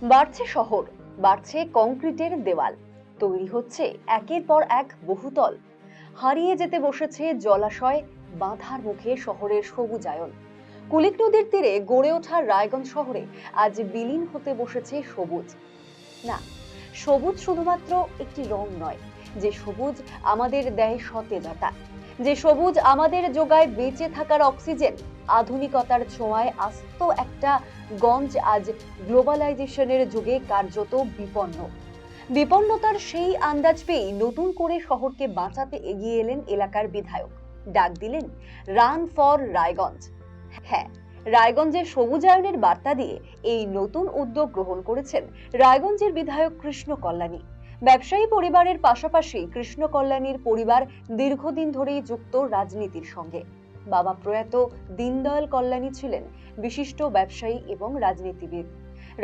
বাড়ছে শহর, বাড়ছে কংক্রিটের দেওয়াল, তৈরি হচ্ছে একের পর এক বহুতল, হারিয়ে যেতে বসেছে জলাশয়, বাঁধার মুখে শহরের সবুজায়ন। কুলিক নদীর তীরে গড়ে ওঠা রায়গঞ্জ শহরে আজ বিলীন হতে বসেছে সবুজ। না, সবুজ শুধুমাত্র একটি রং নয়, যে সবুজ আমাদের দেয় সতেজতা, যে সবুজ আমাদের যোগায় বেঁচে থাকার অক্সিজেন। আধুনিকতার ছোঁয়ায় আস্ত একটা গঞ্জ আজ গ্লোবালাইজেশনের যুগে কার্যত বিপন্নতার সেই আন্দাজ পেয়েই নতুন করে শহরকে বাঁচাতে এগিয়ে এলেন এলাকার বিধায়ক। ডাক দিলেন রান ফর রায়গঞ্জ। হ্যাঁ, রায়গঞ্জের সবুজায়নের বার্তা দিয়ে এই নতুন উদ্যোগ গ্রহণ করেছেন রায়গঞ্জের বিধায়ক কৃষ্ণ কল্যাণী। ব্যবসায়ী পরিবারের পাশাপাশি কৃষ্ণ কল্যাণীর পরিবার দীর্ঘদিন ধরেই যুক্ত রাজনীতির সঙ্গে। বাবা প্রয়াত দীনদয়াল কল্যাণী ছিলেন বিশিষ্ট ব্যবসায়ী এবং রাজনীতিবিদ।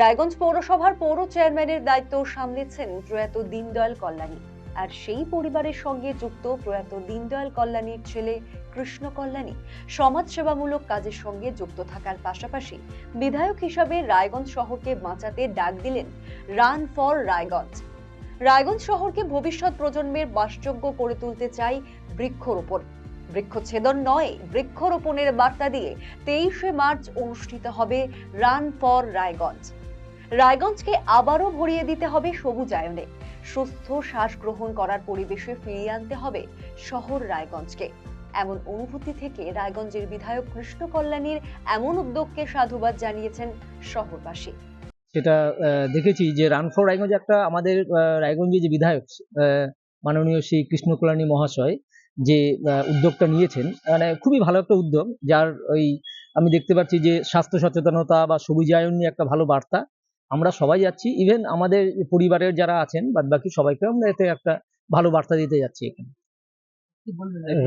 রায়গঞ্জ পৌরসভার পৌর চেয়ারম্যানের দায়িত্ব সামলেছেন প্রয়াত দীনদয়াল কল্যাণী। আর সেই পরিবারের সঙ্গে যুক্ত প্রয়াত দীনদয়াল কল্যাণীর ছেলে কৃষ্ণ কল্যাণী সমাজসেবামূলক কাজের সঙ্গে যুক্ত থাকার পাশাপাশি বিধায়ক হিসাবে রায়গঞ্জ শহরকে বাঁচাতে ডাক দিলেন রান ফর রায়গঞ্জ। রায়গঞ্জ শহরকে ভবিষ্যৎ প্রজন্মের বাসযোগ্য করে তুলতে চাই বৃক্ষরোপণ। বৃক্ষছেদন নয়, বৃক্ষরোপণের বার্তা দিয়ে 23শে মার্চ অনুষ্ঠিত হবে রান ফর রায়গঞ্জ। রায়গঞ্জকে আবারও ভরিয়ে দিতে হবে সবুজায়নে, সুস্থ শ্বাস গ্রহণ করার পরিবেশে ফিরিয়ে আনতে হবে শহর রায়গঞ্জকে। এমন অনুভূতি থেকে রায়গঞ্জের বিধায়ক কৃষ্ণ কল্যাণীর এমন উদ্যোগকে সাধুবাদ জানিয়েছেন শহরবাসী। সেটা দেখেছি যে রান ফর রায়গঞ্জ একটা আমাদের রায়গঞ্জে যে বিধায়ক মাননীয় শ্রী কৃষ্ণ কল্যাণী মহাশয় যে উদ্যোগটা নিয়েছেন, মানে খুবই ভালো একটা উদ্যোগ, যার ওই আমি দেখতে পাচ্ছি যে স্বাস্থ্য সচেতনতা বা সবুজায়ন নিয়ে একটা ভালো বার্তা। আমরা সবাই যাচ্ছি, ইভেন আমাদের পরিবারের যারা আছেন বাদ বাকি সবাইকে আমরা এতে একটা ভালো বার্তা দিতে যাচ্ছি এখানে।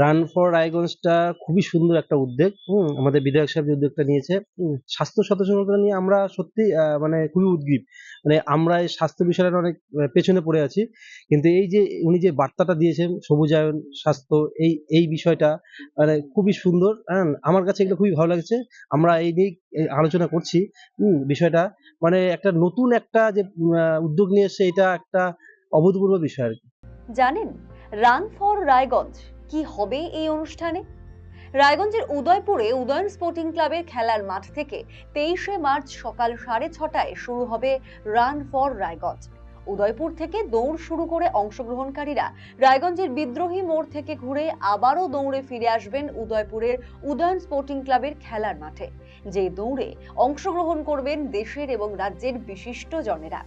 রান ফর রায়গঞ্জটা খুবই সুন্দর একটা উদ্যোগ। আমাদের বিধায়ক সাহেব যে উদ্যোগটা নিয়েছে, স্বাস্থ্য সচেতনতা নিয়ে আমরা সত্যি মানে খুবই উদ্গ্রীব। মানে আমরা এই স্বাস্থ্য বিষয়টা অনেক পেছনে পড়ে আছি, কিন্তু এই যে উনি যে বার্তাটা দিয়েছেন সবুজায়ন, স্বাস্থ্য, এই বিষয়টা মানে খুবই সুন্দর। আমার কাছে এগুলো খুবই ভালো লাগছে। আমরা এই নিয়ে আলোচনা করছি বিষয়টা, মানে একটা নতুন একটা যে উদ্যোগ নিয়ে এসছে, এটা একটা অভূতপূর্ব বিষয় আর কি। জানেন রান ফর রায়গঞ্জ কি হবে এই অনুষ্ঠানে? রায়গঞ্জের উদয়পুরে উদয়ন স্পোর্টিং ক্লাবের খেলার মাঠ থেকে 23শে মার্চ সকাল 6:30টায় শুরু হবে রান ফর রায়গঞ্জ। উদয়পুর থেকে দৌড় শুরু করে অংশগ্রহণকারীরা রায়গঞ্জের বিদ্রোহী মোড় থেকে ঘুরে আবারও দৌড়ে ফিরে আসবেন উদয়পুরের উদয়ন স্পোর্টিং ক্লাবের খেলার মাঠে, যে দৌড়ে অংশগ্রহণ করবেন দেশের এবং রাজ্যের বিশিষ্ট জনেরা।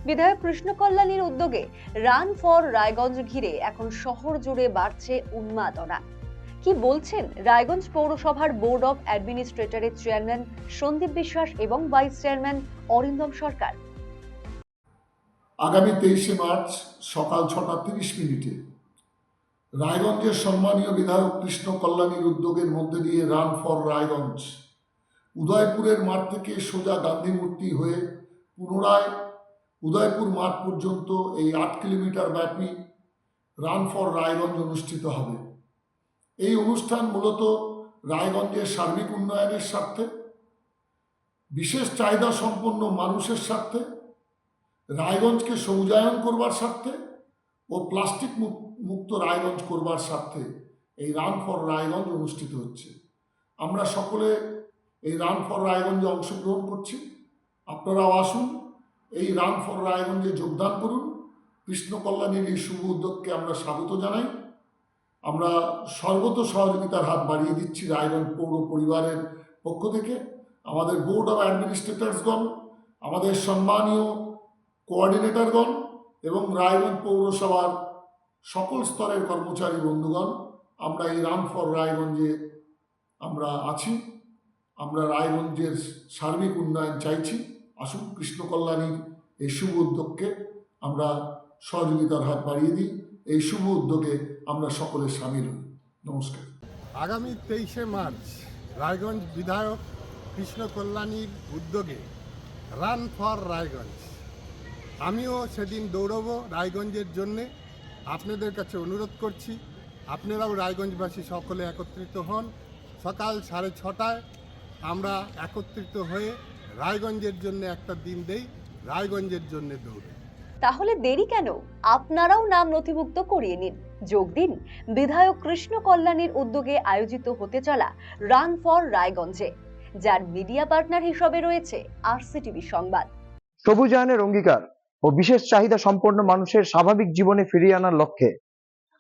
বিধায়ক কৃষ্ণ কল্যাণীর উদ্যোগে রান ফর রায়গঞ্জ ঘিরে এখন শহর জুড়ে বাড়ছে উন্মাদনা। কি বলছেন রায়গঞ্জ পৌরসভার বোর্ড অফ অ্যাডমিনিস্ট্রেটরের চেয়ারম্যান সন্দীপ বিশ্বাস এবং ভাইস চেয়ারম্যান অরিন্দম সরকার? আগামী 23শে মার্চ সকাল 6:30 রায়গঞ্জের সম্মানীয় বিধায়ক কৃষ্ণ কল্যাণীর উদ্যোগের মধ্যে দিয়ে রান ফর রায়গঞ্জ উদয়পুরের মাঠ থেকে সোজা গান্ধী মূর্তি হয়ে পুনরায় উদয়পুর মাঠ পর্যন্ত এই 8 কিলোমিটার ব্যাপী রান ফর রায়গঞ্জ অনুষ্ঠিত হবে। এই অনুষ্ঠান মূলত রায়গঞ্জের সার্বিক উন্নয়নের স্বার্থে, বিশেষ চাহিদা সম্পন্ন মানুষের স্বার্থে, রায়গঞ্জকে সবুজায়ন করবার স্বার্থে ও প্লাস্টিক মুক্ত রায়গঞ্জ করবার স্বার্থে এই রান ফর রায়গঞ্জ অনুষ্ঠিত হচ্ছে। আমরা সকলে এই রান ফর রায়গঞ্জে অংশগ্রহণ করছি। আপনারাও আসুন, এই রান ফর রায়গঞ্জে যোগদান করুন। কৃষ্ণ কল্যাণীর এই শুভ উদ্যোগকে আমরা স্বাগত জানাই। আমরা সর্বত সহযোগিতার হাত বাড়িয়ে দিচ্ছি রায়গঞ্জ পৌর পরিবারের পক্ষ থেকে। আমাদের বোর্ড অফ অ্যাডমিনিস্ট্রেটরসগণ, আমাদের সম্মানীয় কোঅর্ডিনেটরগণ এবং রায়গঞ্জ পৌরসভার সকল স্তরের কর্মচারী বন্ধুগণ, আমরা এই রান ফর রায়গঞ্জে আমরা আছি। আমরা রায়গঞ্জের সার্বিক উন্নয়ন চাইছি। আসুন, কৃষ্ণ কল্যাণীর এই শুভ উদ্যোগকে আমরা সহযোগিতার হাত বাড়িয়ে দিই। এই শুভ উদ্যোগে আমরা সকলে সামিল হই। নমস্কার। আগামী 23শে মার্চ রায়গঞ্জ বিধায়ক কৃষ্ণ কল্যাণীর উদ্যোগে রান ফর রায়গঞ্জ, আমিও সেদিন দৌড়বো রায়গঞ্জের জন্যে। আপনাদের কাছে অনুরোধ করছি, আপনারাও রায়গঞ্জবাসী সকলে একত্রিত হন। সকাল 6:30টায় আমরা একত্রিত হয়ে রায়গঞ্জের জন্য একটা দিন দেই, রায়গঞ্জের জন্য দৌড়ে। তাহলে দেরি কেন? আপনারাও নাম নথিভুক্ত করিয়ে নিন। যোগ দিন বিধায়ক কৃষ্ণ কল্যাণীর উদ্যোগে আয়োজিত হতে চলা রান ফর রায়গঞ্জে, যার মিডিয়া পার্টনার হিসেবে রয়েছে আরসিটিভি সংবাদ। সবুজায়নের অঙ্গীকার ও বিশেষ চাহিদা সম্পন্ন মানুষের স্বাভাবিক জীবনে ফিরিয়ে আনার লক্ষ্যে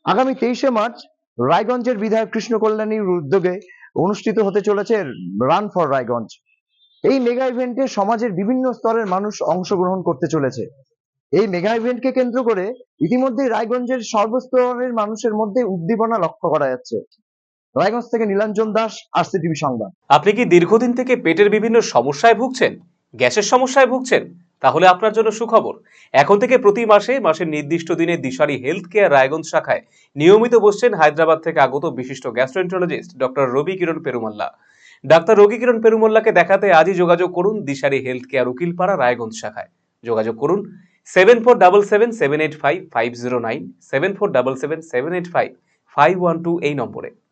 আগামী 23শে মার্চ রায়গঞ্জের বিধায়ক কৃষ্ণ কল্যাণীর উদ্যোগে অনুষ্ঠিত হতে চলেছে রান ফর রায়গঞ্জ। এই মেগা ইভেন্টে সমাজের বিভিন্ন স্তরের মানুষ অংশগ্রহণ করতে চলেছে। এই মেগা ইভেন্টকে কেন্দ্র করে ইতিমধ্যে রায়গঞ্জের সর্বস্তরের মানুষের মধ্যে উদ্দীপনা লক্ষ্য করা যাচ্ছে। রায়গঞ্জ থেকে নীলাঞ্জন দাস, আরসিটিভি সংবাদ। আপনি কি দীর্ঘদিন থেকে পেটের বিভিন্ন সমস্যায় ভুগছেন, গ্যাসের সমস্যায় ভুগছেন? তাহলে আপনার জন্য সুখবর। এখন থেকে প্রতি মাসের নির্দিষ্ট দিনে দিশারি হেলথ কেয়ার রায়গঞ্জ শাখায় নিয়মিত বসছেন হায়দ্রাবাদ থেকে আগত বিশিষ্ট গ্যাস্ট্রোএন্টারোলজিস্ট ডক্টর রবি কিরণ পেরুমাল্লা। ডাক্তার রবি কিরণ পেরুমাল্লাকে দেখাতে আজই যোগাযোগ করুন দিশারি হেলথ কেয়ার উকিলপাড়া রায়গঞ্জ শাখায়। যোগাযোগ করুন 7477785509, 7477785512 এই নম্বরে।